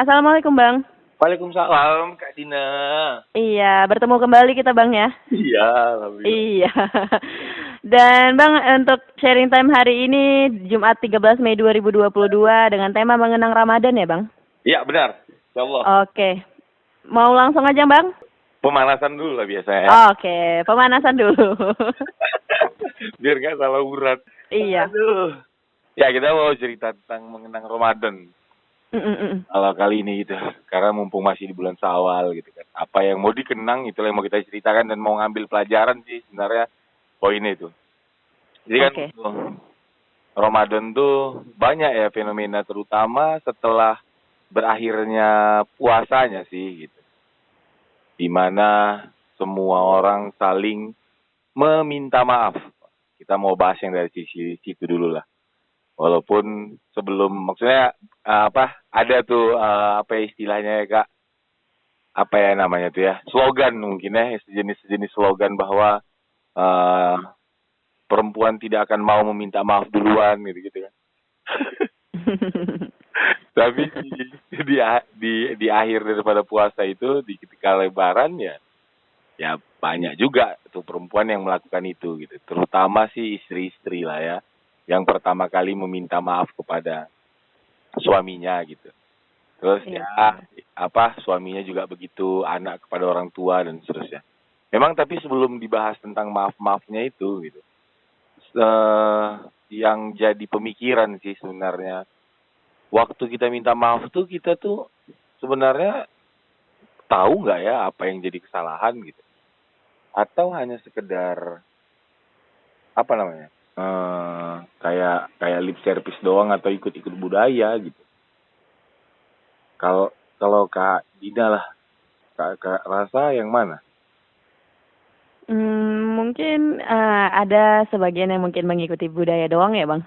Assalamualaikum Bang. Waalaikumsalam, Kak Dina. Iya, bertemu kembali kita Bang ya. Iya, alhamdulillah. Iya. Dan Bang, untuk sharing time hari ini Jumat 13 Mei 2022 dengan tema mengenang Ramadan ya Bang? Iya, benar. Insyaallah. Oke. Mau langsung aja Bang? Pemanasan dulu lah biasanya ya. Oke, pemanasan dulu. Biar nggak salah urat. Iya. Aduh. Ya, kita mau cerita tentang mengenang Ramadan. Mm-mm. Kalau kali ini gitu. Karena mumpung masih di bulan Syawal gitu kan. Apa yang mau dikenang itulah yang mau kita ceritakan dan mau ngambil pelajaran sih sebenarnya poinnya itu. Jadi kan Oke. Ramadan tuh banyak ya fenomena terutama setelah berakhirnya puasanya sih gitu. Di mana semua orang saling meminta maaf. Kita mau bahas yang dari sisi situ dulu lah. Walaupun sebelum maksudnya ada tuh apa ya istilahnya ya Kak, apa ya namanya tuh ya, slogan mungkin ya, sejenis slogan bahwa eh, perempuan tidak akan mau meminta maaf duluan gitu kan. Tapi di akhir daripada puasa itu di ketika lebaran ya banyak juga tuh perempuan yang melakukan itu gitu. Terutama sih istri-istri lah ya, yang pertama kali meminta maaf kepada suaminya gitu. Terus Iya. suaminya juga begitu, anak kepada orang tua dan seterusnya. Memang tapi sebelum dibahas tentang maaf-maafnya itu gitu, yang jadi pemikiran sih sebenarnya, waktu kita minta maaf tuh kita tuh sebenarnya tahu nggak ya apa yang jadi kesalahan gitu, atau hanya sekedar apa namanya, kayak kayak lip service doang atau ikut-ikut budaya gitu. Kalau kalau Kak Dina lah, Kak rasa yang mana? Mungkin ada sebagian yang mungkin mengikuti budaya doang ya Bang.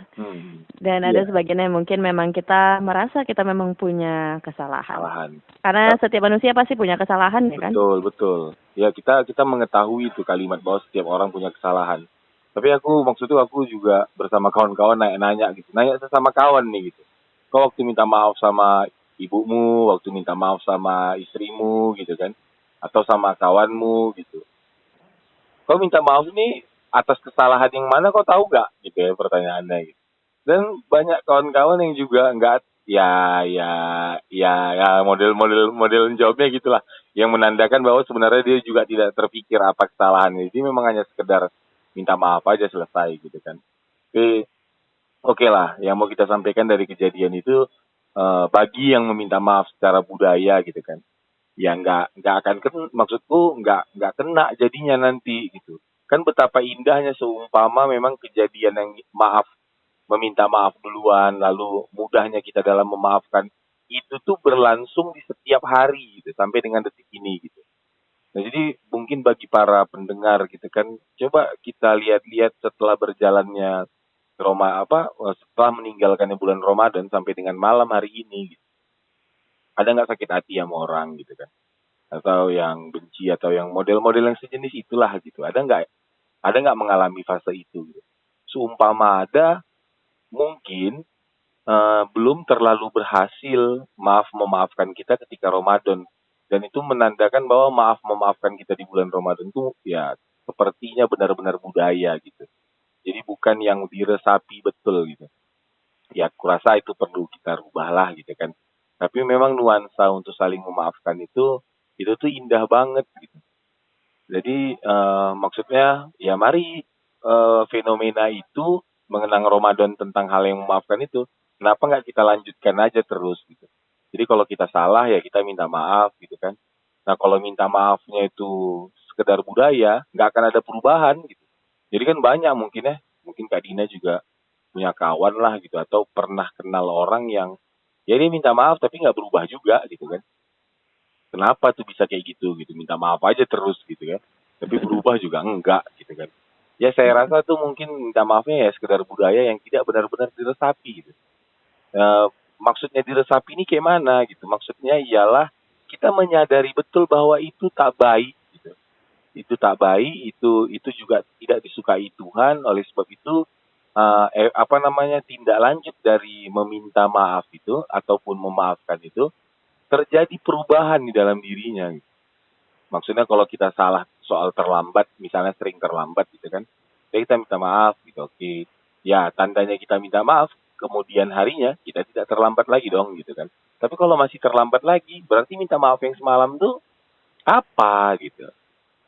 Dan ada Iya, sebagian yang mungkin memang kita merasa kita memang punya kesalahan. kesalahan. Karena setiap manusia pasti punya kesalahan ya kan? Betul, betul. Ya kita mengetahui itu kalimat bahwa setiap orang punya kesalahan. Tapi maksudnya aku juga bersama kawan-kawan nanya gitu. Nanya sesama kawan nih gitu. Kau waktu minta maaf sama ibumu, waktu minta maaf sama istrimu gitu kan. Atau sama kawanmu gitu. Kau minta maaf nih atas kesalahan yang mana kau tahu gak? Gitu ya pertanyaannya gitu. Dan banyak kawan-kawan yang juga nggak ya ya model jawabnya gitulah, yang menandakan bahwa sebenarnya dia juga tidak terpikir apa kesalahannya. Jadi memang hanya sekedar minta maaf aja selesai gitu kan. Tapi oke lah, yang mau kita sampaikan dari kejadian itu, bagi yang meminta maaf secara budaya gitu kan, ya nggak akan maksudku nggak kena jadinya nanti gitu kan. Betapa indahnya seumpama memang kejadian yang meminta maaf duluan, lalu mudahnya kita dalam memaafkan, itu tuh berlangsung di setiap hari gitu sampai dengan detik ini gitu. Nah, jadi mungkin bagi para pendengar gitu kan, coba kita lihat-lihat setelah berjalannya setelah meninggalkannya bulan Ramadan sampai dengan malam hari ini gitu. Ada nggak sakit hati sama orang gitu kan, atau yang benci atau yang model-model yang sejenis itulah gitu. Ada nggak mengalami fase itu gitu. Seumpama ada, mungkin belum terlalu berhasil memaafkan kita ketika Ramadan, dan itu menandakan bahwa memaafkan kita di bulan Ramadan itu ya sepertinya benar-benar budaya gitu. Jadi bukan yang diresapi betul gitu. Ya kurasa itu perlu kita rubahlah gitu kan. Tapi memang nuansa untuk saling memaafkan itu tuh indah banget gitu. Jadi maksudnya ya mari fenomena itu mengenang Ramadan tentang hal yang memaafkan itu, kenapa nggak kita lanjutkan aja terus gitu. Jadi kalau kita salah ya kita minta maaf gitu kan. Nah kalau minta maafnya itu sekedar budaya, nggak akan ada perubahan gitu. Jadi kan banyak mungkin Kak Dina juga punya kawan lah gitu, atau pernah kenal orang yang ya dia minta maaf tapi nggak berubah juga gitu kan. Kenapa tuh bisa kayak gitu minta maaf aja terus gitu kan, tapi berubah juga enggak gitu kan. Ya saya rasa tuh mungkin minta maafnya ya sekedar budaya yang tidak benar-benar diresapi gitu. Maksudnya diresapi ini kayak mana gitu, maksudnya ialah kita menyadari betul bahwa itu tak baik gitu. Itu tak baik, itu juga tidak disukai Tuhan. Oleh sebab itu tindak lanjut dari meminta maaf itu ataupun memaafkan itu terjadi perubahan di dalam dirinya. Gitu. Maksudnya kalau kita salah soal terlambat, misalnya sering terlambat gitu kan, ya kita minta maaf gitu, oke. Ya, tandanya kita minta maaf, kemudian harinya kita tidak terlambat lagi dong gitu kan. Tapi kalau masih terlambat lagi, berarti minta maaf yang semalam tuh apa gitu.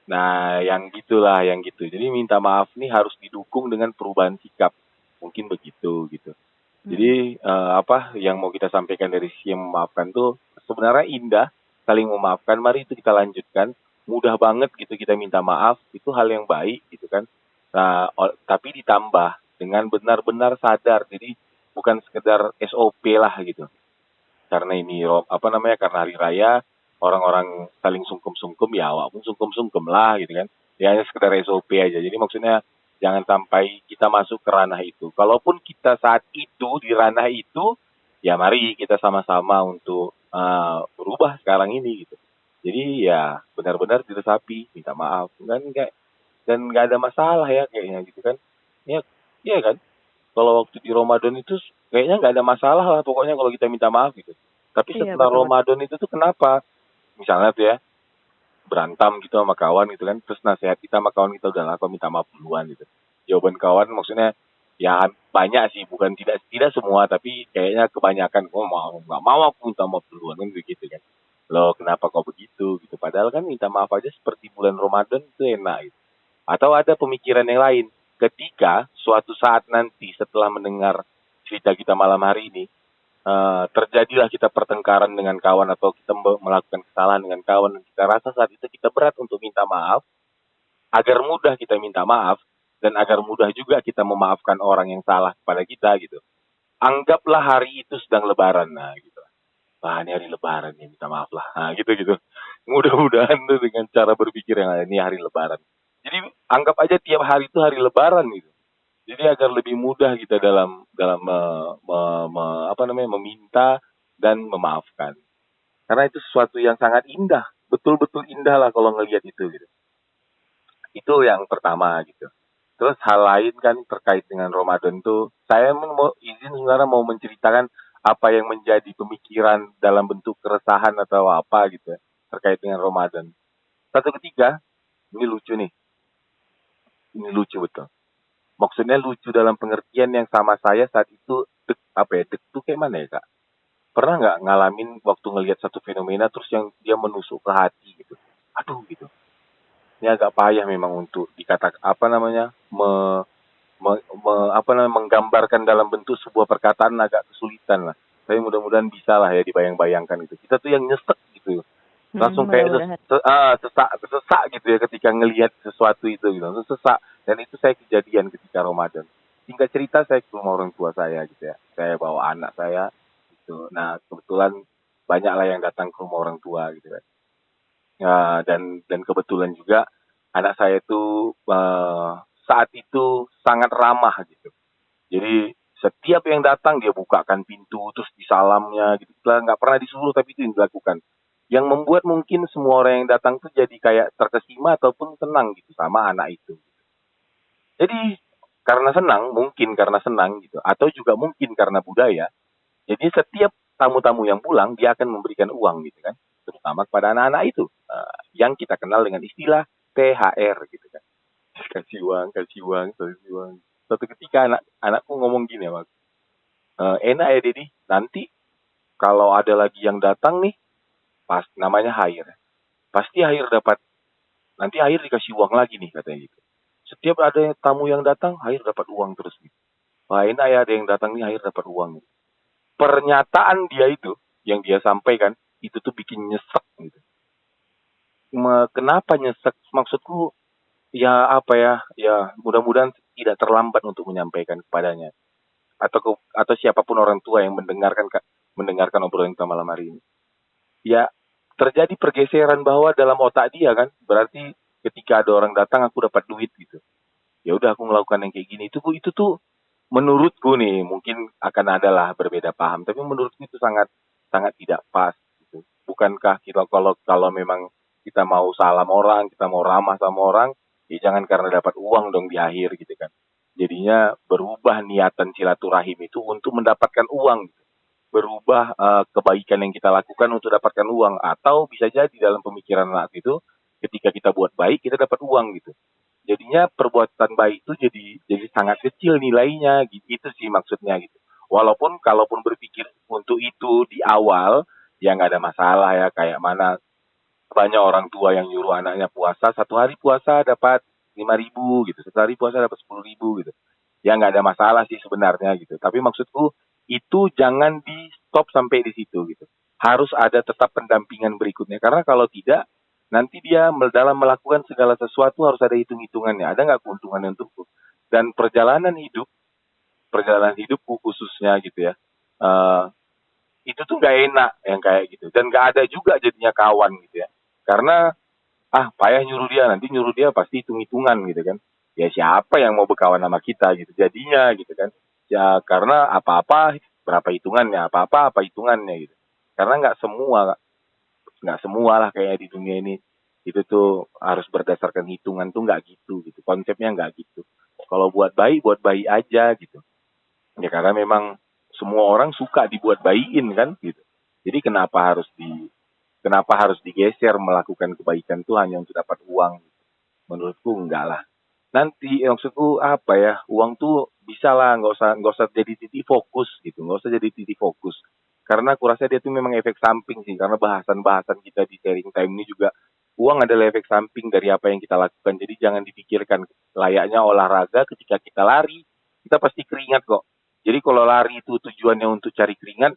Nah, yang gitulah, yang gitu. Jadi minta maaf nih harus didukung dengan perubahan sikap. Mungkin begitu gitu. Jadi apa yang mau kita sampaikan dari sisi yang memaafkan tuh sebenarnya indah, saling memaafkan. Mari itu kita lanjutkan. Mudah banget gitu kita minta maaf, itu hal yang baik gitu kan. Nah, tapi ditambah dengan benar-benar sadar. Jadi bukan sekedar SOP lah gitu. Karena ini apa namanya, karena hari raya orang-orang saling sungkem-sungkem, ya awak pun sungkem-sungkem lah gitu kan. Ya hanya sekedar SOP aja. Jadi maksudnya jangan sampai kita masuk ke ranah itu. Kalaupun kita saat itu di ranah itu, ya mari kita sama-sama untuk berubah sekarang ini gitu. Jadi ya benar-benar diresapi, minta maaf dan nggak ada masalah ya kayaknya gitu kan. Ya, iya kan. Kalau waktu di Ramadan itu kayaknya nggak ada masalah lah pokoknya kalau kita minta maaf gitu. Tapi Iya, setelah betul. Ramadan itu tuh kenapa? Misalnya tuh ya, berantem gitu sama kawan gitu kan, terus nasihat kita sama kawan kita udah lah kau minta maaf duluan gitu. Jawaban kawan maksudnya ya banyak sih, bukan tidak tidak semua tapi kayaknya kebanyakan, oh mau nggak mau aku minta maaf duluan kan begitu kan. Loh kenapa kau begitu gitu? Padahal kan minta maaf aja seperti bulan Ramadan itu enak gitu. Atau ada pemikiran yang lain. Ketika suatu saat nanti setelah mendengar cerita kita malam hari ini, terjadilah kita pertengkaran dengan kawan atau kita melakukan kesalahan dengan kawan dan kita rasa saat itu kita berat untuk minta maaf, agar mudah kita minta maaf dan agar mudah juga kita memaafkan orang yang salah kepada kita gitu. Anggaplah hari itu sedang lebaran, nah gitu. Wah ini hari lebaran ya, minta maaf lah. Nah gitu-gitu. Mudah-mudahan tuh dengan cara berpikir yang ini hari lebaran. Jadi anggap aja tiap hari itu hari lebaran gitu. Jadi agar lebih mudah kita dalam dalam apa namanya meminta dan memaafkan. Karena itu sesuatu yang sangat indah, betul-betul indah lah kalau ngelihat itu gitu. Itu yang pertama gitu. Terus hal lain kan terkait dengan Ramadan tuh, saya mau izin sebenarnya mau menceritakan apa yang menjadi pemikiran dalam bentuk keresahan atau apa gitu ya, terkait dengan Ramadan. Satu ketika, ini lucu nih, ini lucu betul. Maksudnya lucu dalam pengertian yang sama saya saat itu apa ya, dek tuh kayak mana ya kak? Pernah nggak ngalamin waktu ngelihat satu fenomena terus yang dia menusuk ke hati gitu? Aduh gitu. Ini agak payah memang untuk dikatakan apa namanya apa namanya menggambarkan dalam bentuk sebuah perkataan agak kesulitan lah. Tapi mudah-mudahan bisa lah ya dibayang-bayangkan gitu. Kita tuh yang nyesek gitu. Langsung kayak Mudah-mudahan. sesak gitu ya ketika ngelihat sesuatu itu gitu. Langsung sesak. Dan itu saya kejadian ketika Ramadan. Singkat cerita saya ke rumah orang tua saya gitu ya. Saya bawa anak saya gitu. Nah kebetulan banyak lah yang datang ke rumah orang tua gitu kan. Ya, dan kebetulan juga anak saya itu saat itu sangat ramah gitu. Jadi setiap yang datang dia bukakan pintu terus disalamnya gitu. Nggak pernah disuruh tapi itu yang dilakukan. Yang membuat mungkin semua orang yang datang tuh jadi kayak terkesima ataupun tenang gitu sama anak itu. Jadi karena senang, mungkin karena senang gitu, atau juga mungkin karena budaya. Jadi setiap tamu-tamu yang pulang dia akan memberikan uang gitu kan, terutama kepada anak-anak itu yang kita kenal dengan istilah THR gitu kan. Kasih uang, kasih uang, kasih uang. Suatu ketika anakku ngomong gini, Mas. Enak ya Dedi, nanti kalau ada lagi yang datang nih, pas namanya Hair. Pasti Hair dapat, nanti Hair dikasih uang lagi nih katanya gitu. Setiap ada tamu yang datang, Hair dapat uang terus gitu. Wah enak ya ada yang datang nih, Hair dapat uang. Pernyataan dia itu, yang dia sampaikan, itu tuh bikin nyesek gitu. Kenapa nyesek? Maksudku, ya apa ya, ya mudah-mudahan tidak terlambat untuk menyampaikan kepadanya. Atau siapapun orang tua yang mendengarkan obrolan kita malam hari ini. Ya terjadi pergeseran bahwa dalam otak dia kan, berarti ketika ada orang datang aku dapat duit gitu. Ya udah aku melakukan yang kayak gini. Itu tuh menurutku nih mungkin akan adalah berbeda paham, tapi menurutku itu sangat sangat tidak pas gitu. Bukankah kita kalau memang kita mau salam orang, kita mau ramah sama orang, ya jangan karena dapat uang dong di akhir gitu kan. Jadinya berubah niatan silaturahim itu untuk mendapatkan uang gitu. berubah kebaikan yang kita lakukan untuk dapatkan uang, atau bisa jadi dalam pemikiran anak itu ketika kita buat baik kita dapat uang gitu. Jadinya perbuatan baik itu jadi sangat kecil nilainya gitu, itu sih maksudnya gitu. Walaupun kalaupun berpikir untuk itu di awal ya nggak ada masalah ya, kayak mana banyak orang tua yang nyuruh anaknya puasa, satu hari puasa dapat 5.000 gitu, satu hari puasa dapat 10.000 gitu. Ya nggak ada masalah sih sebenarnya gitu. Tapi maksudku itu jangan di stop sampai di situ gitu. Harus ada tetap pendampingan berikutnya. Karena kalau tidak, nanti dia dalam melakukan segala sesuatu harus ada hitung-hitungannya. Ada nggak keuntungannya untukku? Dan perjalanan hidupku khususnya gitu ya. eh, itu tuh nggak enak yang kayak gitu. Dan nggak ada juga jadinya kawan gitu ya. Karena payah nyuruh dia, nanti nyuruh dia pasti hitung-hitungan gitu kan. Ya siapa yang mau berkawan sama kita gitu jadinya gitu kan. Ya karena apa-apa berapa hitungannya, apa-apa apa hitungannya gitu. Karena nggak semua lah kayak di dunia ini itu tuh harus berdasarkan hitungan tuh nggak gitu gitu. Konsepnya nggak gitu. Kalau buat baik aja gitu. Ya karena memang semua orang suka dibuat bayiin kan gitu. Jadi kenapa harus digeser melakukan kebaikan tuh hanya untuk dapat uang? Menurutku enggak lah. Nanti maksudku apa ya, uang tuh bisa lah, nggak usah jadi titik fokus gitu, nggak usah jadi titik fokus. Karena aku rasa dia tuh memang efek samping sih, karena bahasan-bahasan kita di sharing time ini juga uang adalah efek samping dari apa yang kita lakukan. Jadi jangan dipikirkan layaknya olahraga ketika kita lari, kita pasti keringat kok. Jadi kalau lari itu tujuannya untuk cari keringat,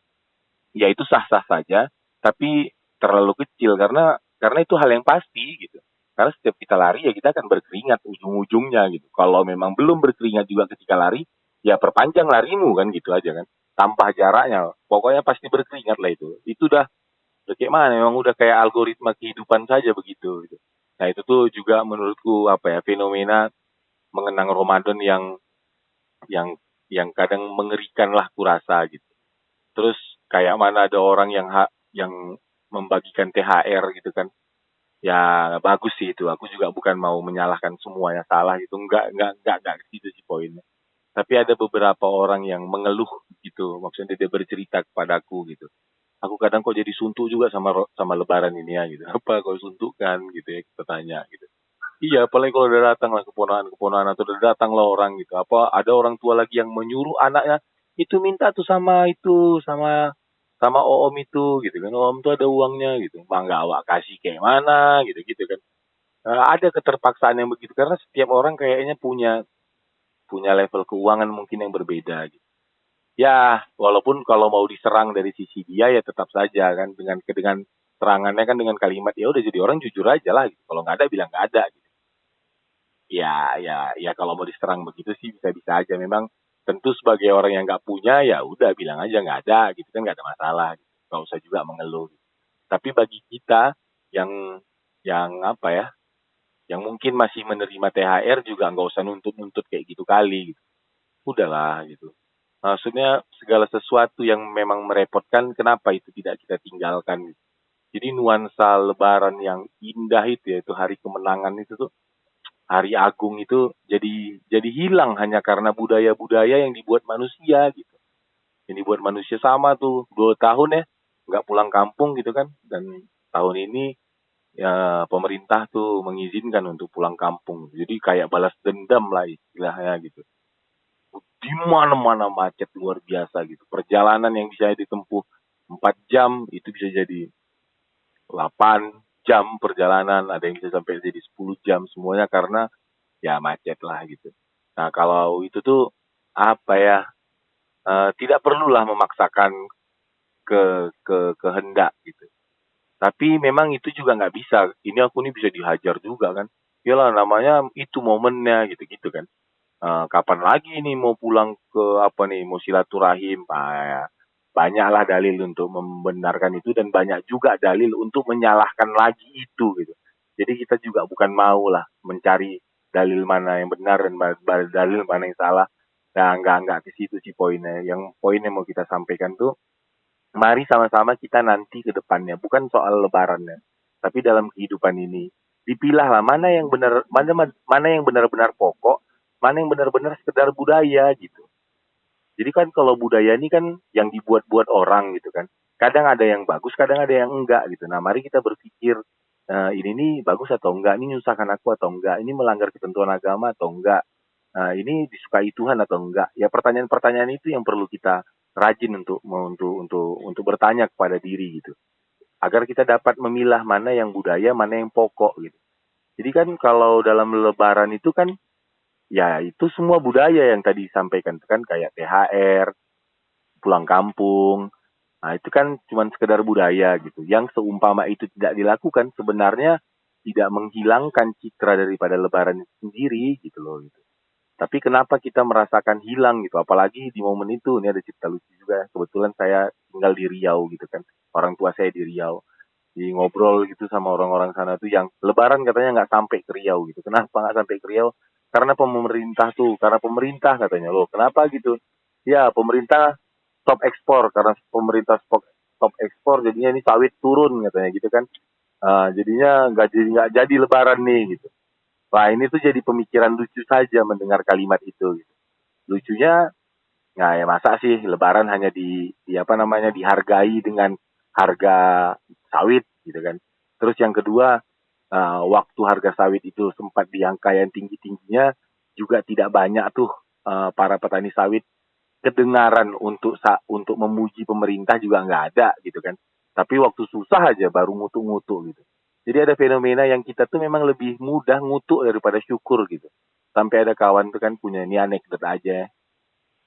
ya itu sah-sah saja, tapi terlalu kecil karena itu hal yang pasti gitu. Karena setiap kita lari ya kita akan berkeringat ujung-ujungnya gitu. Kalau memang belum berkeringat juga ketika lari, ya perpanjang larimu kan gitu aja kan. Tambah jaraknya, pokoknya pasti berkeringat lah itu. Itu udah kayak mana? Memang udah kayak algoritma kehidupan saja begitu. Gitu. Nah itu tuh juga menurutku apa ya, fenomena mengenang Ramadan yang yang kadang mengerikan lah kurasa gitu. Terus kayak mana ada orang yang membagikan THR gitu kan. Ya bagus sih itu. Aku juga bukan mau menyalahkan semuanya salah itu. Enggak gitu sih poinnya. Tapi ada beberapa orang yang mengeluh gitu. Maksudnya dia bercerita kepadaku gitu. Aku kadang kok jadi suntuk juga sama lebaran ini ya gitu. Apa kau suntuk kan gitu ya, kita tanya gitu. Iya, apalagi kalau udah datang lah keponakan-keponakan atau udah datang lah orang gitu. Apa ada orang tua lagi yang menyuruh anaknya itu minta tuh sama sama om itu gitu kan. Om tuh ada uangnya gitu. Mangga awak kasih kayak mana gitu gitu kan. Ada keterpaksaan yang begitu karena setiap orang kayaknya punya punya level keuangan mungkin yang berbeda gitu. Ya, walaupun kalau mau diserang dari sisi dia ya tetap saja kan dengan serangannya kan dengan kalimat ya udah jadi orang jujur aja lah gitu. Kalau nggak ada bilang nggak ada gitu. Ya kalau mau diserang begitu sih bisa-bisa aja. Memang tentu sebagai orang yang nggak punya ya udah bilang aja nggak ada gitu kan nggak ada masalah. Gitu. Nggak usah juga mengeluh. Gitu. Tapi bagi kita yang yang apa ya, yang mungkin masih menerima THR juga nggak usah nuntut-nuntut kayak gitu kali. Gitu. Udahlah gitu. Maksudnya segala sesuatu yang memang merepotkan kenapa itu tidak kita tinggalkan. Gitu. Jadi nuansa Lebaran yang indah itu ya itu hari kemenangan itu tuh hari agung itu jadi hilang hanya karena budaya-budaya yang dibuat manusia gitu. Yang dibuat manusia sama tuh 2 tahun ya nggak pulang kampung gitu kan dan tahun ini ya pemerintah tuh mengizinkan untuk pulang kampung. Jadi kayak balas dendam lah istilahnya gitu. Di mana-mana macet luar biasa gitu. Perjalanan yang bisa ditempuh 4 jam itu bisa jadi 8 jam perjalanan, ada yang bisa sampai jadi 10 jam semuanya karena ya macet lah gitu. Nah kalau itu tuh apa ya tidak perlulah memaksakan kehendak gitu. Tapi memang itu juga nggak bisa. Ini aku nih bisa dihajar juga kan. Yalah namanya itu momennya gitu-gitu kan. Kapan lagi nih mau pulang ke apa nih mau silaturahim? Ya, banyaklah dalil untuk membenarkan itu dan banyak juga dalil untuk menyalahkan lagi itu gitu. Jadi kita juga bukan mau lah mencari dalil mana yang benar dan dalil mana yang salah. Nah, nggak ke situ sih poinnya. Yang poin yang mau kita sampaikan tuh, mari sama-sama kita nanti ke depannya, bukan soal lebarannya, tapi dalam kehidupan ini. Dipilahlah mana yang benar-benar pokok, mana yang benar-benar sekedar budaya gitu. Jadi kan kalau budaya ini kan yang dibuat-buat orang gitu kan. Kadang ada yang bagus, kadang ada yang enggak gitu. Nah, mari kita berpikir ini nih bagus atau enggak, ini menyusahkan aku atau enggak, ini melanggar ketentuan agama atau enggak. Nah, ini disukai Tuhan atau enggak? Ya pertanyaan-pertanyaan itu yang perlu kita rajin untuk bertanya kepada diri gitu. Agar kita dapat memilah mana yang budaya, mana yang pokok gitu. Jadi kan kalau dalam lebaran itu kan ya itu semua budaya yang tadi disampaikan itu kan kayak THR, pulang kampung. Nah, itu kan cuma sekedar budaya gitu. Yang seumpama itu tidak dilakukan sebenarnya tidak menghilangkan citra daripada lebaran itu sendiri gitu loh gitu. Tapi kenapa kita merasakan hilang gitu? Apalagi di momen itu, ini ada cerita lucu juga. Kebetulan saya tinggal di Riau gitu kan. Orang tua saya di Riau. Di ngobrol gitu sama orang-orang sana tuh yang lebaran katanya nggak sampai ke Riau gitu. Kenapa nggak sampai ke Riau? Karena pemerintah katanya. Loh, kenapa gitu? Ya, pemerintah stop ekspor. Karena pemerintah stop ekspor, jadinya ini sawit turun katanya gitu kan. Jadinya nggak jadi lebaran nih gitu. Wah, ini tuh jadi pemikiran lucu saja mendengar kalimat itu gitu. Lucunya, nah ya masa sih lebaran hanya di apa namanya dihargai dengan harga sawit gitu kan. Terus yang kedua, waktu harga sawit itu sempat di angka yang tinggi-tingginya juga tidak banyak tuh para petani sawit kedengaran untuk memuji pemerintah juga nggak ada gitu kan. Tapi waktu susah aja baru ngutuk-ngutuk gitu. Jadi ada fenomena yang kita tuh memang lebih mudah ngutuk daripada syukur gitu. Sampai ada kawan tuh kan punya ini anekdot aja,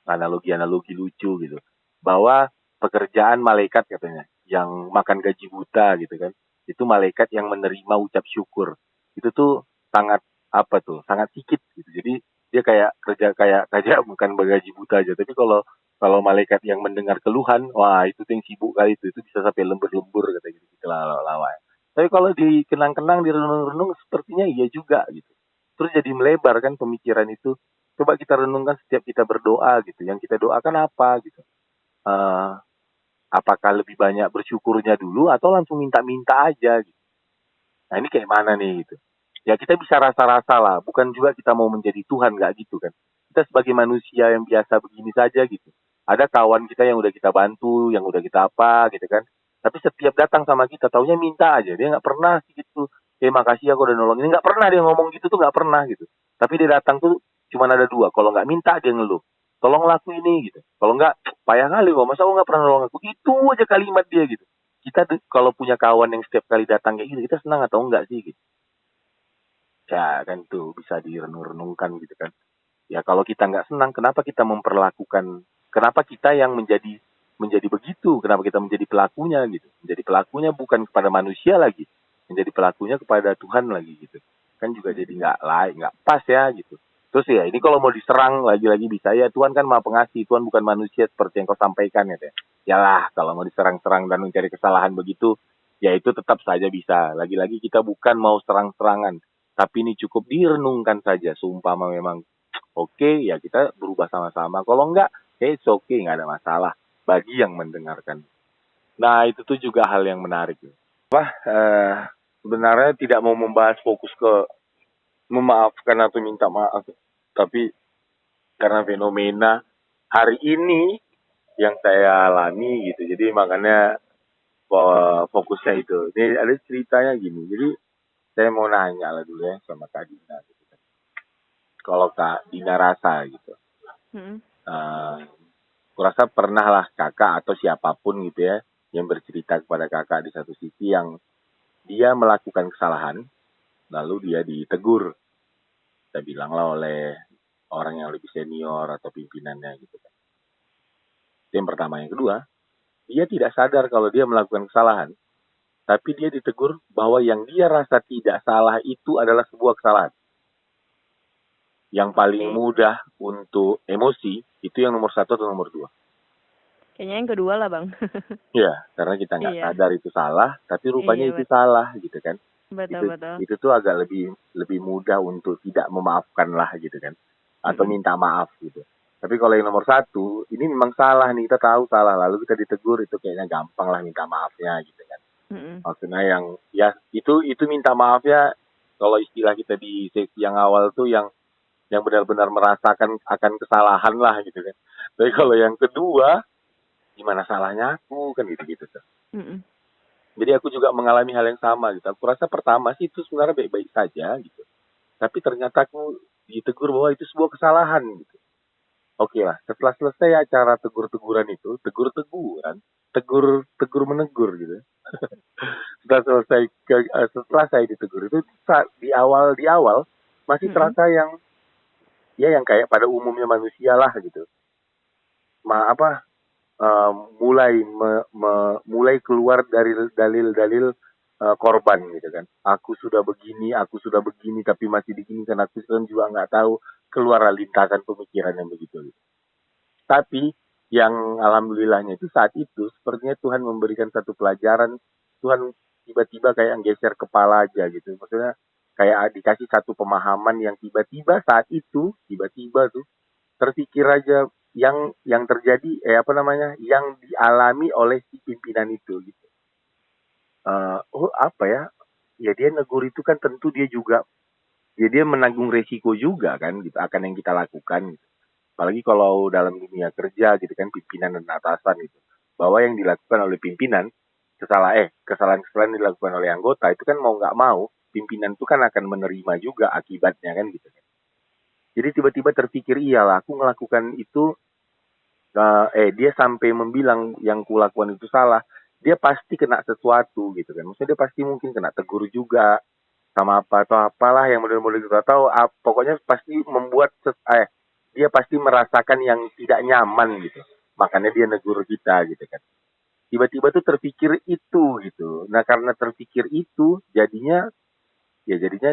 analogi-analogi lucu gitu. Bahwa pekerjaan malaikat katanya, yang makan gaji buta gitu kan. Itu malaikat yang menerima ucap syukur. Itu tuh sangat apa tuh? Sangat sedikit gitu. Jadi dia kayak kerja bukan bergaji buta aja. Tapi kalau kalau malaikat yang mendengar keluhan, wah itu tuh yang sibuk kali itu bisa sampai lembur-lembur kata gitu, gitu lawa. Tapi kalau dikenang-kenang, direnung-renung, sepertinya iya juga gitu. Terus jadi melebar kan pemikiran itu. Coba kita renungkan setiap kita berdoa gitu. Yang kita doakan apa gitu. Eh, apakah lebih banyak bersyukurnya dulu atau langsung minta-minta aja gitu. Nah ini kayak mana nih gitu. Ya kita bisa rasa-rasa lah. Bukan juga kita mau menjadi Tuhan, nggak gitu kan. Kita sebagai manusia yang biasa begini saja gitu. Ada kawan kita yang udah kita bantu, yang udah kita apa gitu kan. Tapi setiap datang sama kita, taunya minta aja. Dia nggak pernah gitu. Makasih aku udah nolong. Ini nggak pernah dia ngomong gitu tuh, nggak pernah gitu. Tapi dia datang tuh cuma ada dua. Kalau nggak minta dia ngeluh. Tolong laku ini gitu. Kalau nggak, payah kali kok. Masa aku nggak pernah nolong aku? Itu aja kalimat dia gitu. Kita kalau punya kawan yang setiap kali datang kayak gitu, kita senang atau enggak sih gitu. Ya kan tuh bisa direnung-renungkan gitu kan. Ya kalau kita nggak senang, kenapa kita yang menjadi menjadi begitu? Kenapa kita menjadi pelakunya gitu? Menjadi pelakunya bukan kepada manusia lagi, menjadi pelakunya kepada Tuhan lagi gitu. Kan juga jadi nggak pas ya gitu. Terus ya ini kalau mau diserang lagi-lagi bisa ya, Tuhan kan Maha Pengasih, Tuhan bukan manusia seperti yang kau sampaikan ya. Yalah kalau mau diserang-serang dan mencari kesalahan begitu, ya itu tetap saja bisa. Lagi-lagi kita bukan mau serang-serangan, tapi ini cukup direnungkan saja. Seumpama memang oke, ya kita berubah sama-sama. Kalau enggak, it's okay, nggak ada masalah bagi yang mendengarkan. Nah, itu tuh juga hal yang menarik. Sebenarnya tidak mau membahas fokus ke memaafkan atau minta maaf, tapi karena fenomena hari ini yang saya alami gitu. Jadi makanya fokusnya itu. Ini ada ceritanya gini. Jadi saya mau nanya lah dulu ya sama Kak Dina. Gitu. Kalau Kak Dina rasa gitu. Kurasa pernah lah kakak atau siapapun gitu ya yang bercerita kepada kakak di satu sisi yang dia melakukan kesalahan lalu dia ditegur, saya bilang lah oleh orang yang lebih senior atau pimpinannya gitu kan. Yang pertama. Yang kedua, dia tidak sadar kalau dia melakukan kesalahan, tapi dia ditegur bahwa yang dia rasa tidak salah itu adalah sebuah kesalahan. Yang paling mudah untuk emosi itu yang nomor 1 atau nomor 2? Kayaknya yang kedua lah bang. Ya, karena kita nggak sadar itu salah, tapi rupanya itu salah gitu kan. Betul. Itu tuh agak lebih mudah untuk tidak memaafkan lah gitu kan, atau minta maaf gitu. Tapi kalau yang nomor 1, ini memang salah nih, kita tahu salah, lalu kita ditegur, itu kayaknya gampang lah minta maafnya gitu kan. Maksudnya yang ya itu minta maafnya, kalau istilah kita di sesi yang awal tuh yang benar-benar merasakan akan kesalahan lah gitu kan. Tapi kalau yang kedua, gimana salahnya aku kan gitu-gitu tuh. Mm-mm. Jadi aku juga mengalami hal yang sama gitu. Aku rasa pertama sih itu sebenarnya baik-baik saja gitu. Tapi ternyata aku ditegur bahwa itu sebuah kesalahan gitu. Oke lah, setelah selesai acara tegur-teguran itu, tegur-teguran, tegur menegur gitu. Setelah selesai setelah saya ditegur itu di awal masih Mm-mm. terasa yang ya yang kayak pada umumnya manusia lah gitu. Apa mulai mulai keluar dari dalil-dalil korban gitu kan. Aku sudah begini, tapi masih diginikan. Aku kan juga nggak tahu, keluar lintasan pemikiran yang begitu. Gitu. Tapi yang alhamdulillahnya itu saat itu sepertinya Tuhan memberikan satu pelajaran. Tuhan tiba-tiba kayak geser kepala aja gitu. Maksudnya kayak dikasih satu pemahaman yang tiba-tiba saat itu, tiba-tiba tuh terpikir aja yang terjadi apa namanya yang dialami oleh si pimpinan itu gitu. Oh apa ya? Ya dia negur itu kan tentu dia menanggung resiko juga kan gitu akan yang kita lakukan gitu. Apalagi kalau dalam dunia kerja gitu kan pimpinan dan atasan gitu. Bahwa yang dilakukan oleh pimpinan kesalahan-kesalahan dilakukan oleh anggota itu kan mau nggak mau pimpinan itu kan akan menerima juga akibatnya kan gitu. Jadi tiba-tiba terpikir iyalah aku melakukan itu dia sampai membilang yang kulakukan itu salah, dia pasti kena sesuatu gitu kan. Maksudnya dia pasti mungkin kena tegur juga sama apa atau apalah yang model-model gitu atau pokoknya pasti dia pasti merasakan yang tidak nyaman gitu. Makanya dia negur kita gitu kan. Tiba-tiba tuh terpikir itu gitu. Nah, karena terpikir itu jadinya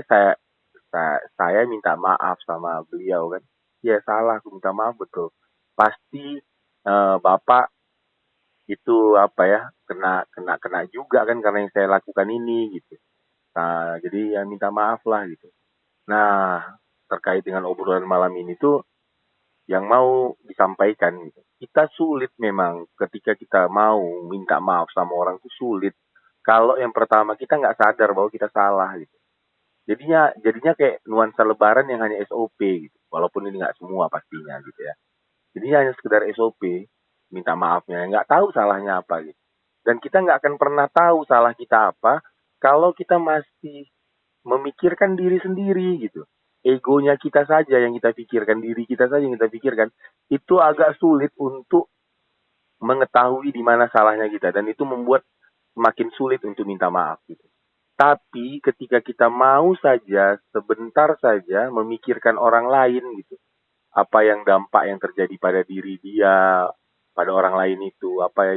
saya minta maaf sama beliau kan. Ya salah, aku minta maaf betul. Pasti Bapak itu apa ya kena kena kena juga kan karena yang saya lakukan ini gitu. Nah, jadi ya minta maaf lah gitu. Nah, terkait dengan obrolan malam ini tuh yang mau disampaikan gitu. Kita sulit memang ketika kita mau minta maaf sama orang tuh sulit. Kalau yang pertama kita nggak sadar bahwa kita salah gitu. Jadinya kayak nuansa lebaran yang hanya SOP gitu. Walaupun ini nggak semua pastinya gitu ya. Jadi hanya sekedar SOP, minta maafnya, nggak tahu salahnya apa gitu. Dan kita nggak akan pernah tahu salah kita apa kalau kita masih memikirkan diri sendiri gitu. Egonya kita saja yang kita pikirkan, diri kita saja yang kita pikirkan, itu agak sulit untuk mengetahui di mana salahnya kita dan itu membuat semakin sulit untuk minta maaf gitu. Tapi ketika kita mau saja sebentar saja memikirkan orang lain gitu, apa yang dampak yang terjadi pada diri dia, pada orang lain itu, apa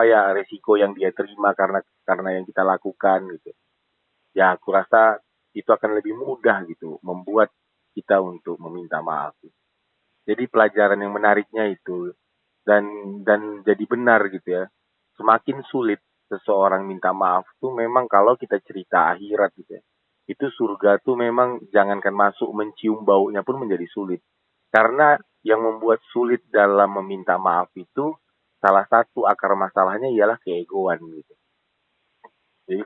ya resiko yang dia terima karena yang kita lakukan gitu. Ya, aku rasa itu akan lebih mudah gitu membuat kita untuk meminta maaf. Jadi pelajaran yang menariknya itu dan jadi benar gitu ya. Semakin sulit seseorang minta maaf tuh memang kalau kita cerita akhirat gitu ya. Itu surga tuh memang jangankan masuk mencium baunya pun menjadi sulit. Karena yang membuat sulit dalam meminta maaf itu salah satu akar masalahnya ialah keegoan gitu. Jadi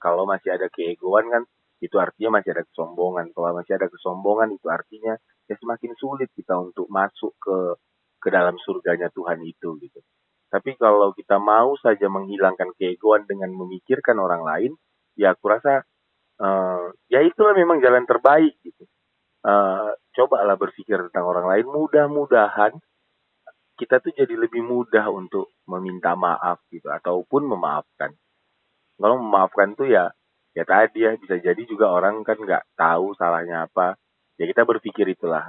kalau masih ada keegoan kan itu artinya masih ada kesombongan. Kalau masih ada kesombongan itu artinya ya semakin sulit kita untuk masuk ke dalam surganya Tuhan itu gitu. Tapi kalau kita mau saja menghilangkan keegoan dengan memikirkan orang lain, ya aku rasa ya itulah memang jalan terbaik gitu. Cobalah berpikir tentang orang lain. Mudah-mudahan kita tuh jadi lebih mudah untuk meminta maaf gitu ataupun memaafkan. Kalau memaafkan tuh ya tadi ya bisa jadi juga orang kan nggak tahu salahnya apa. Ya kita berpikir itulah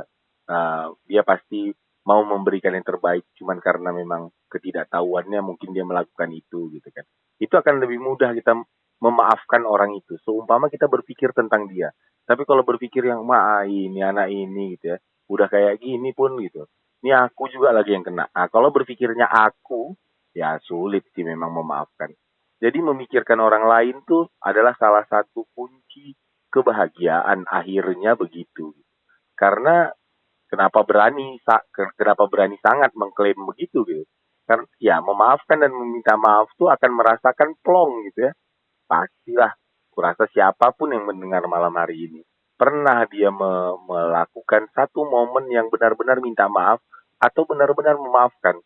dia pasti mau memberikan yang terbaik cuman karena memang ketidaktahuannya mungkin dia melakukan itu gitu kan. Itu akan lebih mudah kita memaafkan orang itu. Seumpama kita berpikir tentang dia. Tapi kalau berpikir yang ini anak ini gitu ya, udah kayak gini pun gitu. Ini aku juga lagi yang kena. Nah, kalau berpikirnya aku, ya sulit sih memang memaafkan. Jadi memikirkan orang lain tuh adalah salah satu kunci kebahagiaan akhirnya begitu. Karena kenapa berani sangat mengklaim begitu gitu. Karena ya memaafkan dan meminta maaf tuh akan merasakan plong gitu ya. Pastilah kurasa siapapun yang mendengar malam hari ini pernah dia melakukan satu momen yang benar-benar minta maaf atau benar-benar memaafkan,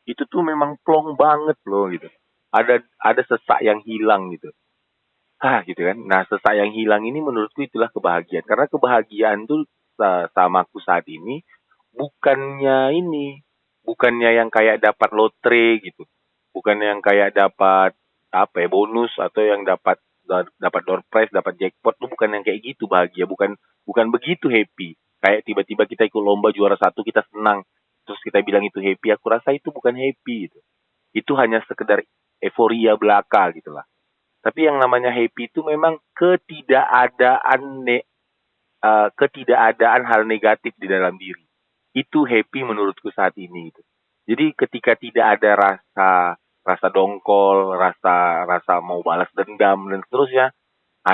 itu tuh memang plong banget loh gitu. Ada sesak yang hilang gitu. Gitu kan. Nah, sesak yang hilang ini menurutku itulah kebahagiaan. Karena kebahagiaan tuh sama aku saat ini bukannya yang kayak dapat lotre gitu. Bukan yang kayak dapat apa ya, bonus atau yang dapat door prize, dapat jackpot tuh bukan yang kayak gitu bahagia, bukan bukan begitu happy. Kayak tiba-tiba kita ikut lomba juara satu kita senang, terus kita bilang itu happy. Aku rasa itu bukan happy gitu. Itu hanya sekedar euforia belaka gitu lah. Tapi yang namanya happy itu memang ketidakadaan hal negatif di dalam diri. Itu happy menurutku saat ini gitu. Jadi ketika tidak ada rasa dongkol, rasa mau balas dendam dan seterusnya,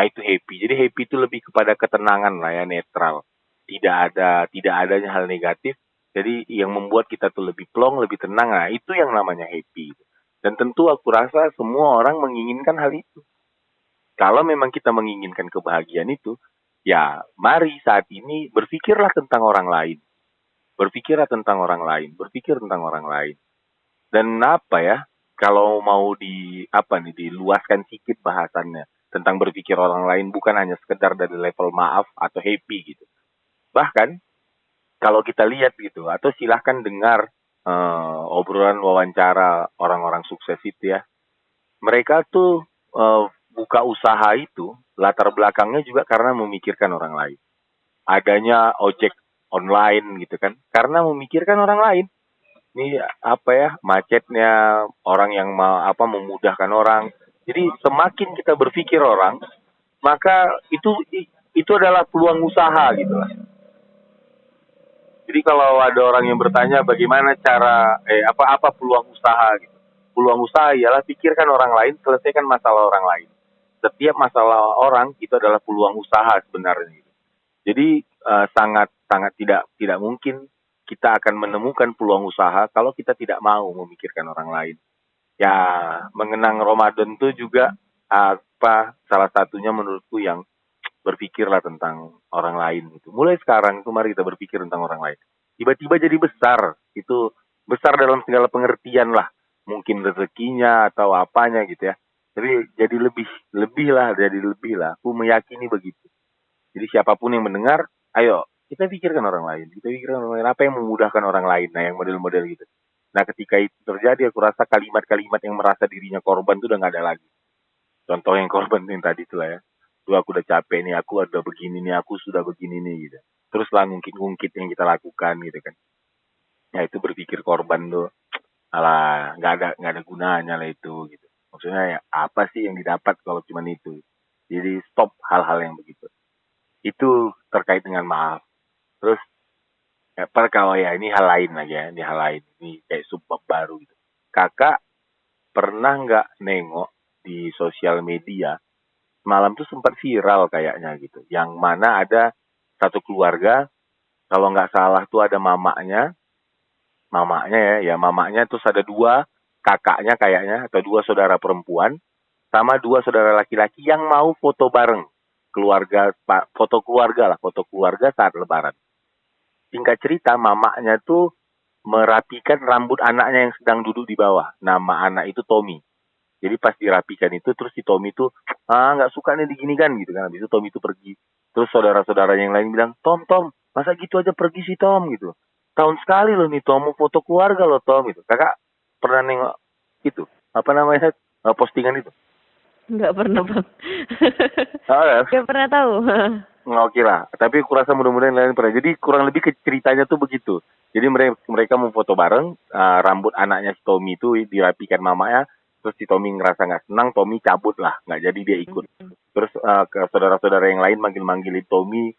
itu happy. Jadi happy itu lebih kepada ketenangan lah ya, netral. Tidak adanya hal negatif. Jadi yang membuat kita tuh lebih plong, lebih tenang. Nah, itu yang namanya happy. Dan tentu aku rasa semua orang menginginkan hal itu. Kalau memang kita menginginkan kebahagiaan itu, ya mari saat ini berpikirlah tentang orang lain. Berpikirlah tentang orang lain, berpikir tentang orang lain. Dan apa ya, kalau mau diluaskan sedikit bahasannya tentang berpikir orang lain bukan hanya sekedar dari level maaf atau happy gitu. Bahkan kalau kita lihat gitu atau silahkan dengar obrolan wawancara orang-orang sukses itu ya. Mereka tuh buka usaha itu latar belakangnya juga karena memikirkan orang lain. Adanya ojek online gitu kan, karena memikirkan orang lain. Ini apa ya, macetnya orang yang memudahkan orang. Jadi semakin kita berpikir orang, maka itu adalah peluang usaha gitu lah. Jadi kalau ada orang yang bertanya bagaimana cara apa peluang usaha gitu. Peluang usaha ialah pikirkan orang lain, selesaikan masalah orang lain. Setiap masalah orang itu adalah peluang usaha sebenarnya. Jadi sangat sangat tidak mungkin kita akan menemukan peluang usaha kalau kita tidak mau memikirkan orang lain. Ya, mengenang Ramadan itu juga salah satunya menurutku yang berpikirlah tentang orang lain gitu. Mulai sekarang itu mari kita berpikir tentang orang lain. Tiba-tiba jadi besar, itu besar dalam segala pengertian lah. Mungkin rezekinya atau apanya gitu ya. Tapi jadi jadi lebih lah. Aku meyakini begitu. Jadi siapapun yang mendengar, ayo kita pikirkan orang lain. Kita pikirkan orang lain, apa yang memudahkan orang lain. Nah, yang model-model gitu. Nah, ketika itu terjadi, aku rasa kalimat-kalimat yang merasa dirinya korban itu udah nggak ada lagi. Contoh yang korban yang tadi itu lah ya. Tuh aku udah capek nih, aku udah begini nih, aku sudah begini nih gitu. Terus lah ngungkit-ngungkit yang kita lakukan gitu kan. Ya itu berpikir korban tuh, alah nggak ada gunanya lah itu gitu. Maksudnya ya apa sih yang didapat kalau cuma itu? Jadi stop hal-hal yang begitu. Itu terkait dengan maaf. Terus kalau ya ini hal lain lagi ya, ini hal lain. Ini kayak subbab baru gitu. Kakak pernah nggak nengok di sosial media malam tuh sempat viral kayaknya gitu. Yang mana ada satu keluarga, kalau nggak salah tuh ada mamanya terus ada dua kakaknya kayaknya atau dua saudara perempuan sama dua saudara laki-laki yang mau foto bareng foto keluarga saat Lebaran. Singkat cerita, mamanya tuh merapikan rambut anaknya yang sedang duduk di bawah. Nama anak itu Tommy. Jadi pas dirapikan itu terus si Tommy tuh nggak suka nih diginikan gitu kan. Habis itu Tommy itu pergi. Terus saudara-saudara yang lain bilang, Tom, masa gitu aja pergi sih Tom gitu. Tahun sekali loh nih Tom, mau foto keluarga loh Tom gitu. Kakak pernah nengok itu apa namanya postingan itu? Nggak pernah, Bang. Ya. Nggak pernah tahu. Oke lah, tapi aku rasa mudah-mudahan kalian pernah. Jadi kurang lebih ceritanya tuh begitu. Jadi mereka mau foto bareng, rambut anaknya si Tommy itu dirapikan mamanya, terus si Tommy ngerasa nggak senang, Tommy cabut lah, nggak jadi dia ikut. Terus ke saudara-saudara yang lain manggil-manggilin Tommy,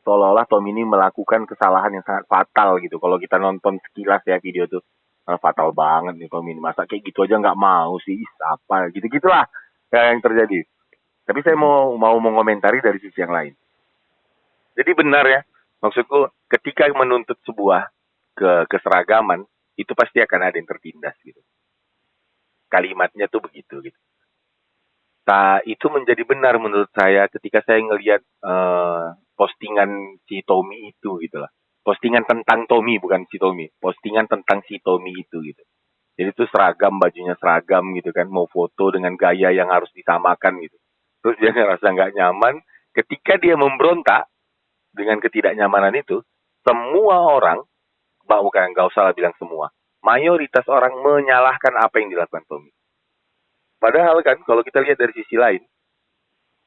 seolah-olah Tommy ini melakukan kesalahan yang sangat fatal gitu. Kalau kita nonton sekilas ya video tuh, fatal banget nih Tommy ini, masa kayak gitu aja nggak mau sih, apa gitu-gitulah yang terjadi. Tapi saya mau mengomentari dari sisi yang lain. Jadi benar ya, maksudku ketika menuntut sebuah keseragaman, itu pasti akan ada yang tertindas gitu. Kalimatnya tuh begitu gitu. itu menjadi benar menurut saya ketika saya ngelihat postingan si Tommy itu gitu lah. Postingan tentang Tommy, bukan si Tommy. Postingan tentang si Tommy itu gitu. Jadi itu seragam, bajunya seragam gitu kan. Mau foto dengan gaya yang harus disamakan gitu. Terus dia ngerasa nggak nyaman. Ketika dia memberontak dengan ketidaknyamanan itu, semua orang, bukan nggak usah lah bilang semua, mayoritas orang menyalahkan apa yang dilakukan Tommy. Padahal kan kalau kita lihat dari sisi lain,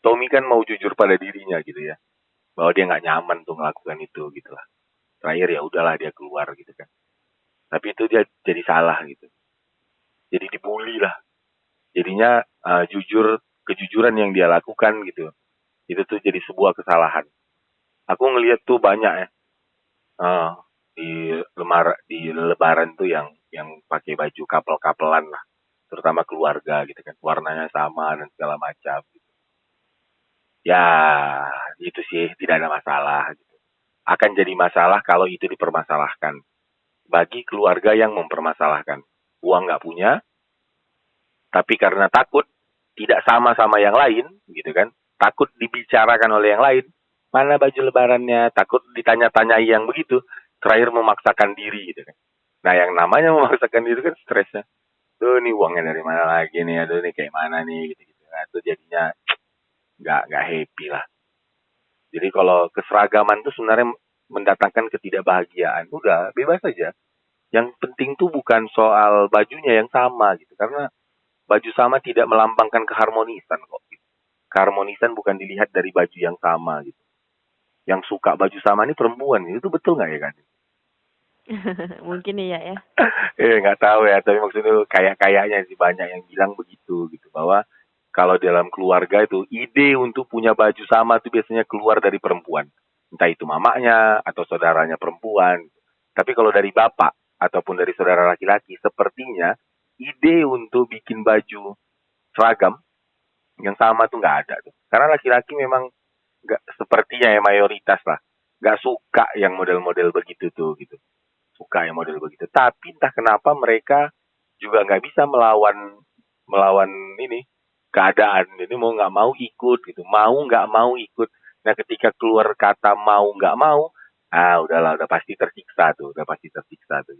Tommy kan mau jujur pada dirinya gitu ya, bahwa dia nggak nyaman tuh melakukan itu gitu lah. Terakhir ya udahlah dia keluar gitu kan. Tapi itu dia jadi salah gitu. Jadi dibully lah. Jadinya kejujuran yang dia lakukan gitu. Itu tuh jadi sebuah kesalahan. Aku ngelihat tuh banyak ya. Di lebaran tuh yang pakai baju couple-couplean lah. Terutama keluarga gitu kan. Warnanya sama dan segala macam gitu. Ya, itu sih tidak ada masalah gitu. Akan jadi masalah kalau itu dipermasalahkan. Bagi keluarga yang mempermasalahkan. Uang nggak punya, tapi karena takut tidak sama yang lain, gitu kan. Takut dibicarakan oleh yang lain. Mana baju lebarannya? Takut ditanya-tanyai yang begitu. Terakhir memaksakan diri, gitu kan. Nah, yang namanya memaksakan diri kan stresnya. Tuh, nih uangnya dari mana lagi nih? Aduh, nih kayak mana nih? Gitu-gitu. Nah, itu jadinya nggak happy lah. Jadi kalau keseragaman tuh sebenarnya mendatangkan ketidakbahagiaan. Udah, bebas aja. Yang penting tuh bukan soal bajunya yang sama gitu. Karena baju sama tidak melambangkan keharmonisan kok. Gitu. Keharmonisan bukan dilihat dari baju yang sama gitu. Yang suka baju sama ini perempuan. Itu betul nggak ya kan? Mungkin iya ya. Nggak tahu ya. Tapi maksudnya kayaknya sih banyak yang bilang begitu gitu. Bahwa kalau dalam keluarga itu ide untuk punya baju sama itu biasanya keluar dari perempuan. Entah itu mamanya atau saudaranya perempuan. Tapi kalau dari bapak ataupun dari saudara laki-laki, sepertinya ide untuk bikin baju seragam yang sama tuh nggak ada tuh. Karena laki-laki memang nggak sepertinya ya mayoritas lah. Nggak suka yang model-model begitu tuh gitu. Suka yang model begitu. Tapi entah kenapa mereka juga nggak bisa melawan ini keadaan. Jadi mau nggak mau ikut gitu. Mau nggak mau ikut. Nah ketika keluar kata mau nggak mau, udahlah udah pasti tersiksa tuh. Udah pasti tersiksa tuh.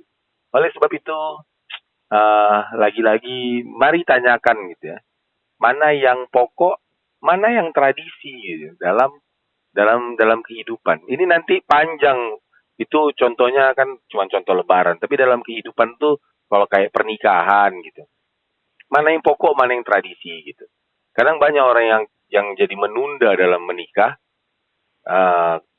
Oleh sebab itu lagi-lagi mari tanyakan gitu ya. Mana yang pokok, mana yang tradisi gitu, dalam kehidupan. Ini nanti panjang. Itu contohnya kan cuma contoh lebaran, tapi dalam kehidupan tuh kalau kayak pernikahan gitu. Mana yang pokok, mana yang tradisi gitu. Kadang banyak orang yang jadi menunda dalam menikah,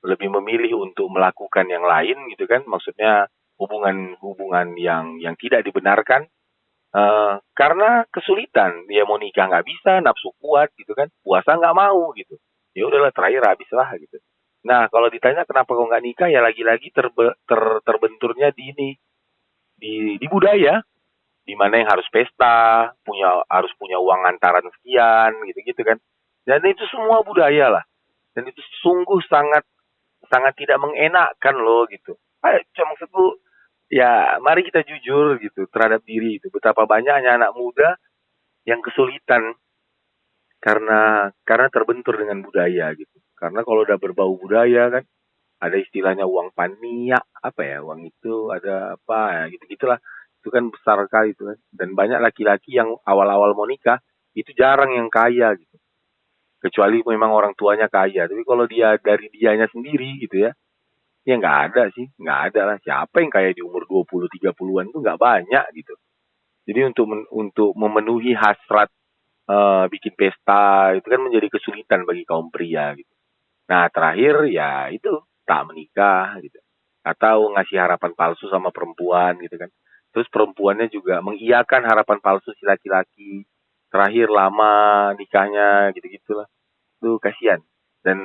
lebih memilih untuk melakukan yang lain gitu kan. Maksudnya hubungan yang tidak dibenarkan. Karena kesulitan, dia mau nikah nggak bisa, nafsu kuat gitu kan, puasa nggak mau gitu. Ya udahlah terakhir habis lah gitu. Nah kalau ditanya kenapa kok nggak nikah, ya lagi-lagi terbenturnya di budaya, di mana yang harus pesta, harus punya uang antaran sekian gitu-gitu kan. Dan itu semua budaya lah. Dan itu sungguh sangat sangat tidak mengenakkan loh gitu. Maksudku ya mari kita jujur gitu terhadap diri itu. Betapa banyaknya anak muda yang kesulitan karena terbentur dengan budaya gitu. Karena kalau udah berbau budaya kan ada istilahnya uang pania, apa ya, uang itu ada apa ya gitu-gitulah. Itu kan besar sekali itu kan. Dan banyak laki-laki yang awal-awal mau nikah itu jarang yang kaya gitu. Kecuali memang orang tuanya kaya. Tapi kalau dia dari dianya sendiri gitu ya, ya nggak ada sih, nggak ada lah. Siapa yang kaya di umur 20-30-an itu nggak banyak gitu. Jadi untuk memenuhi hasrat bikin pesta itu kan menjadi kesulitan bagi kaum pria gitu. Nah terakhir ya itu tak menikah gitu. Atau ngasih harapan palsu sama perempuan gitu kan. Terus perempuannya juga mengiyakan harapan palsu si laki-laki. Terakhir lama nikahnya gitu-gitulah. Itu kasihan. Dan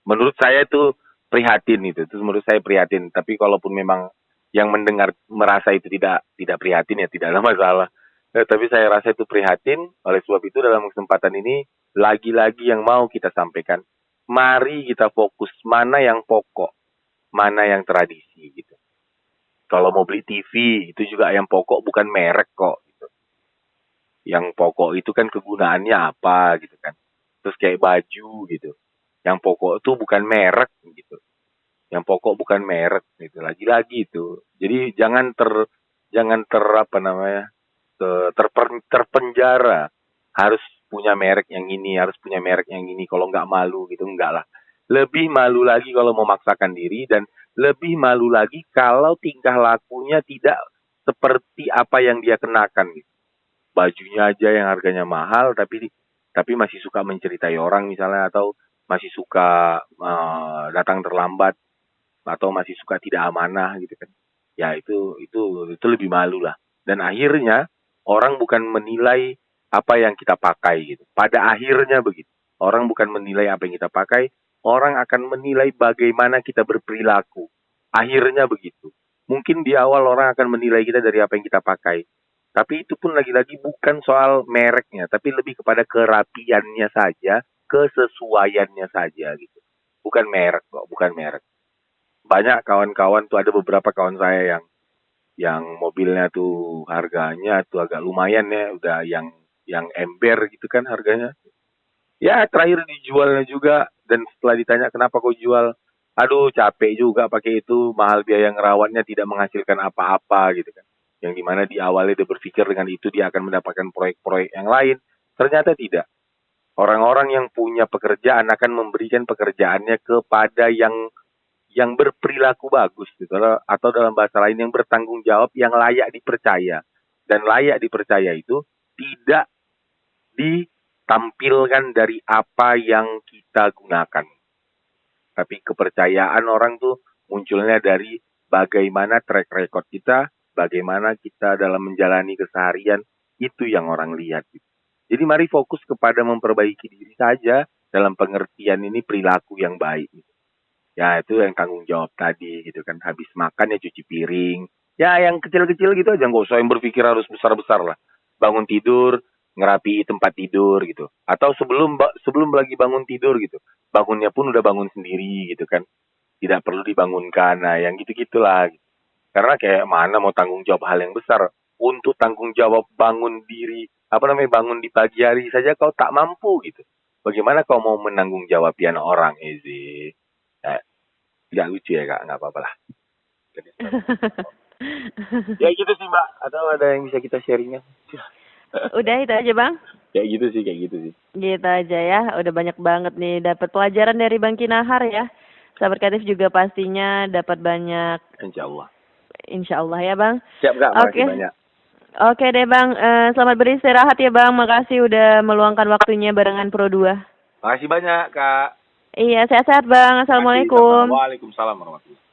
menurut saya itu prihatin itu. Itu menurut saya prihatin. Tapi kalaupun memang yang mendengar merasa itu tidak prihatin ya tidak ada masalah. Tapi saya rasa itu prihatin. Oleh sebab itu dalam kesempatan ini lagi-lagi yang mau kita sampaikan. Mari kita fokus mana yang pokok, mana yang tradisi gitu. Kalau mau beli TV itu juga yang pokok bukan merek kok. Gitu. Yang pokok itu kan kegunaannya apa gitu kan. Terus kayak baju gitu. Yang pokok itu bukan merek gitu. Yang pokok bukan merek gitu. Lagi-lagi itu. Jadi jangan ter apa namanya? Terpenjara. Harus punya merek yang ini, harus punya merek yang ini. Kalau nggak malu gitu, enggak lah. Lebih malu lagi kalau memaksakan diri, dan lebih malu lagi kalau tingkah lakunya tidak seperti apa yang dia kenakan gitu. Bajunya aja yang harganya mahal, tapi masih suka menceritai orang misalnya, atau masih suka datang terlambat, atau masih suka tidak amanah gitu kan. Ya itu lebih malu lah. Dan akhirnya orang bukan menilai apa yang kita pakai gitu. Pada akhirnya begitu. Orang bukan menilai apa yang kita pakai, orang akan menilai bagaimana kita berperilaku. Akhirnya begitu. Mungkin di awal orang akan menilai kita dari apa yang kita pakai. Tapi itu pun lagi-lagi bukan soal mereknya, tapi lebih kepada kerapiannya saja, kesesuaiannya saja gitu. Bukan merek kok, bukan merek. Banyak kawan-kawan tuh, ada beberapa kawan saya yang mobilnya tuh harganya tuh agak lumayan ya, udah yang ember gitu kan harganya. Ya terakhir dijualnya juga, dan setelah ditanya kenapa kau jual, aduh capek juga pakai itu, mahal biaya ngerawatnya, tidak menghasilkan apa-apa gitu kan. Yang dimana di awalnya dia berpikir dengan itu dia akan mendapatkan proyek-proyek yang lain, ternyata tidak. Orang-orang yang punya pekerjaan akan memberikan pekerjaannya kepada yang berperilaku bagus gitu, atau dalam bahasa lain yang bertanggung jawab, yang layak dipercaya. Dan layak dipercaya itu tidak ditampilkan dari apa yang kita gunakan, tapi kepercayaan orang tuh munculnya dari bagaimana track record kita, bagaimana kita dalam menjalani keseharian, itu yang orang lihat gitu. Jadi mari fokus kepada memperbaiki diri saja dalam pengertian ini perilaku yang baik gitu. Ya itu yang tanggung jawab tadi gitu kan. Habis makan ya cuci piring. Ya yang kecil-kecil gitu aja. Nggak usah yang berpikir harus besar-besar lah. Bangun tidur, ngerapi tempat tidur gitu. Atau sebelum lagi bangun tidur gitu. Bangunnya pun udah bangun sendiri gitu kan. Tidak perlu dibangunkan. Nah yang gitu-gitulah. Karena kayak mana mau tanggung jawab hal yang besar. Untuk tanggung jawab bangun diri, bangun di pagi hari saja kau tak mampu gitu. Bagaimana kau mau menanggung jawab piano orang, Ezi? Ya, nggak lucu ya kak, nggak apa-apa lah. Ya gitu sih mbak, atau ada yang bisa kita sharingnya? Udah itu aja bang. Kayak gitu sih. Gitu aja ya. Udah banyak banget nih dapat pelajaran dari Bang Kinahar ya. Sahabat kreatif juga pastinya dapat banyak. Insya Allah ya bang. Siap kak, makasih Oke. banyak. Oke deh bang, selamat beristirahat ya bang. Makasih udah meluangkan waktunya barengan Pro 2. Makasih banyak kak. Iya, sehat-sehat bang. Assalamualaikum. Waalaikumsalam warahmatullahi wabarakatuh.